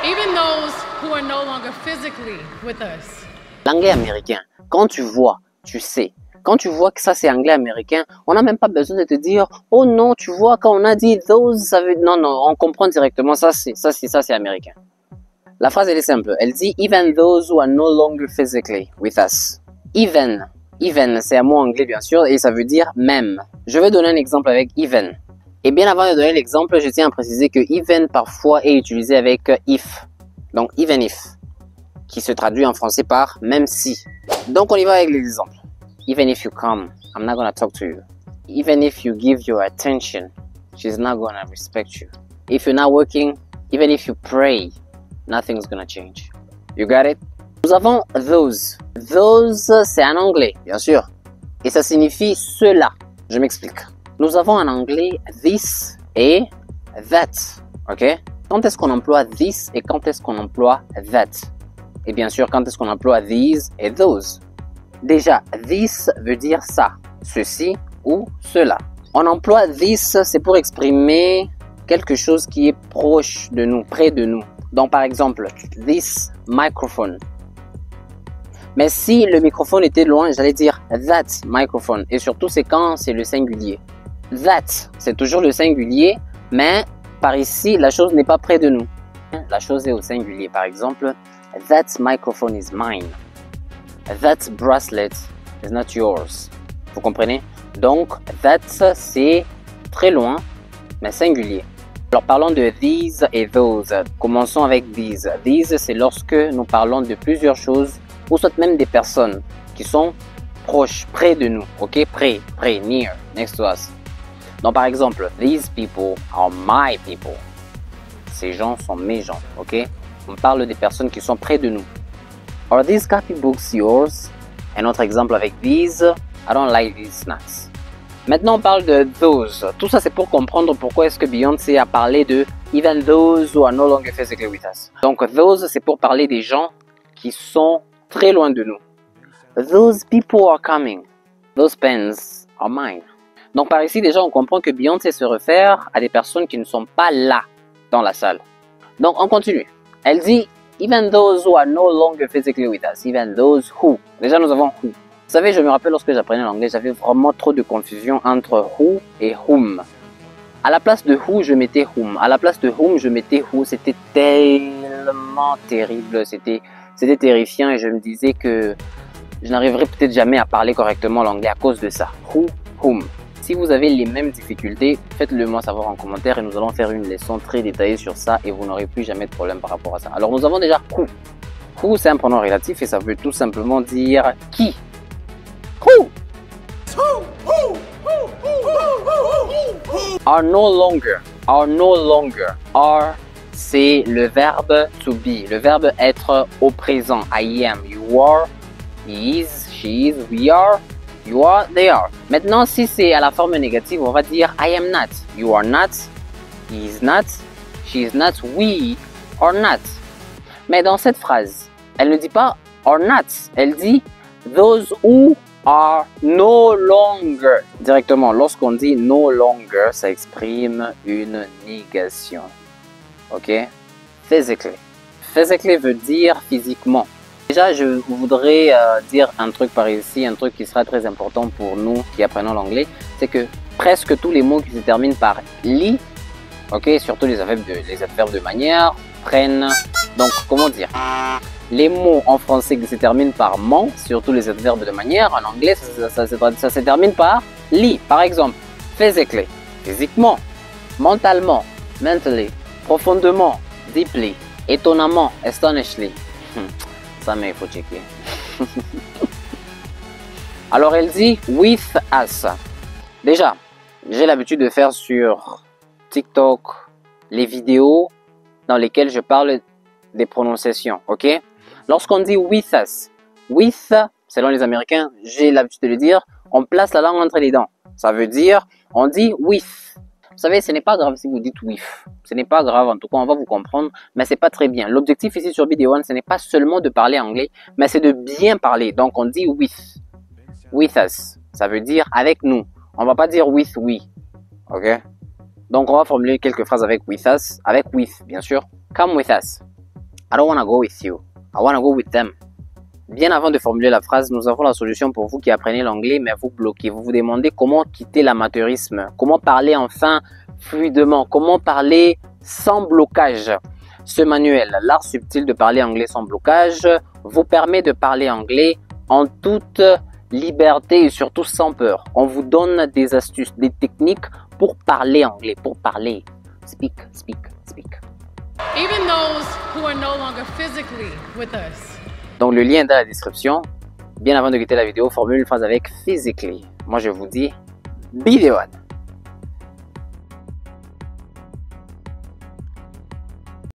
Even those who are no longer physically with us. L'anglais américain, quand tu vois, tu sais. Quand tu vois que ça c'est anglais américain, on n'a même pas besoin de te dire oh non, tu vois quand on a dit those, ça veut non non, on comprend directement ça c'est américain. La phrase elle est simple, elle dit even those who are no longer physically with us. Even c'est un mot anglais bien sûr et ça veut dire même. Je vais donner un exemple avec even. Et bien avant de donner l'exemple, je tiens à préciser que even parfois est utilisé avec if. Donc even if, qui se traduit en français par même si. Donc on y va avec l'exemple. Even if you come, I'm not gonna talk to you. Even if you give your attention, she's not gonna respect you. If you're not working, even if you pray, nothing's gonna change. You got it? Nous avons those. Those, c'est en anglais, bien sûr. Et ça signifie cela. Je m'explique. Nous avons en anglais this et that. Ok? Quand est-ce qu'on emploie this et quand est-ce qu'on emploie that? Et bien sûr, quand est-ce qu'on emploie these et those? Déjà, this veut dire ça, ceci ou cela. On emploie this, c'est pour exprimer quelque chose qui est proche de nous, près de nous. Donc par exemple, this microphone. Mais si le microphone était loin, j'allais dire that microphone. Et surtout, c'est quand c'est le singulier. That, c'est toujours le singulier, mais par ici, la chose n'est pas près de nous. La chose est au singulier. Par exemple, that microphone is mine. That bracelet is not yours. Vous comprenez? Donc, that, c'est très loin, mais singulier. Alors, parlons de these et those. Commençons avec these. These, c'est lorsque nous parlons de plusieurs choses, ou soit même des personnes qui sont proches, près de nous. Ok? Près, near, next to us. Donc, par exemple, these people are my people. Ces gens sont mes gens. Ok? On parle des personnes qui sont près de nous. Are these copybooks yours? Un autre exemple avec these. I don't like these snacks. Maintenant, on parle de those. Tout ça, c'est pour comprendre pourquoi est-ce que Beyoncé a parlé de even those who are no longer physically with us. Donc, those, c'est pour parler des gens qui sont très loin de nous. Those people are coming. Those pens are mine. Donc, par ici, déjà, on comprend que Beyoncé se réfère à des personnes qui ne sont pas là dans la salle. Donc, on continue. Elle dit even those who are no longer physically with us, even those who. Déjà, nous avons who. Vous savez, je me rappelle lorsque j'apprenais l'anglais, j'avais vraiment trop de confusion entre who et whom. À la place de who, je mettais whom. À la place de whom, je mettais who. C'était tellement terrible, c'était terrifiant et je me disais que je n'arriverais peut-être jamais à parler correctement l'anglais à cause de ça. Who, whom. Si vous avez les mêmes difficultés, faites-le moi savoir en commentaire et nous allons faire une leçon très détaillée sur ça et vous n'aurez plus jamais de problème par rapport à ça. Alors nous avons déjà who. Who, c'est un pronom relatif et ça veut tout simplement dire qui. Who. Are no longer. Are no longer. Are, c'est le verbe to be. Le verbe être au présent. I am, you are, he is, she is, we are. You are, they are. Maintenant, si c'est à la forme négative, on va dire I am not. You are not. He is not. She is not. We are not. Mais dans cette phrase, elle ne dit pas are not. Elle dit those who are no longer. Directement, lorsqu'on dit no longer, ça exprime une négation. Ok? Physically. Physically veut dire physiquement. Déjà, je voudrais dire un truc par ici, un truc qui sera très important pour nous qui apprenons l'anglais, c'est que presque tous les mots qui se terminent par li, ok, surtout les adverbes de manière, prennent, donc comment dire, les mots en français qui se terminent par man, surtout les adverbes de manière, en anglais, ça se termine par li. Par exemple, physically, physiquement, mentalement, mentally, profondément, deeply, étonnamment, astonishingly. Ça, mais il faut checker. Alors, elle dit with us. Déjà, j'ai l'habitude de faire sur TikTok les vidéos dans lesquelles je parle des prononciations, ok? Lorsqu'on dit with us, with, selon les Américains, j'ai l'habitude de le dire, on place la langue entre les dents. Ça veut dire, on dit with. Vous savez, ce n'est pas grave si vous dites with. Ce n'est pas grave, en tout cas, on va vous comprendre, mais c'est pas très bien. L'objectif ici sur Video One, ce n'est pas seulement de parler anglais, mais c'est de bien parler. Donc, on dit with. With us. Ça veut dire avec nous. On va pas dire with we. Ok? Donc, on va formuler quelques phrases avec with us. Avec with, bien sûr. Come with us. I don't want to go with you. I want to go with them. Bien avant de formuler la phrase, nous avons la solution pour vous qui apprenez l'anglais mais vous bloquez. Vous vous demandez comment quitter l'amateurisme, comment parler enfin fluidement, comment parler sans blocage. Ce manuel, l'art subtil de parler anglais sans blocage, vous permet de parler anglais en toute liberté et surtout sans peur. On vous donne des astuces, des techniques pour parler anglais, pour parler. Speak, speak, speak. Even those who are no longer physically with us. Donc le lien est dans la description. Bien avant de quitter la vidéo, formule une phrase avec physically. Moi je vous dis, be the one.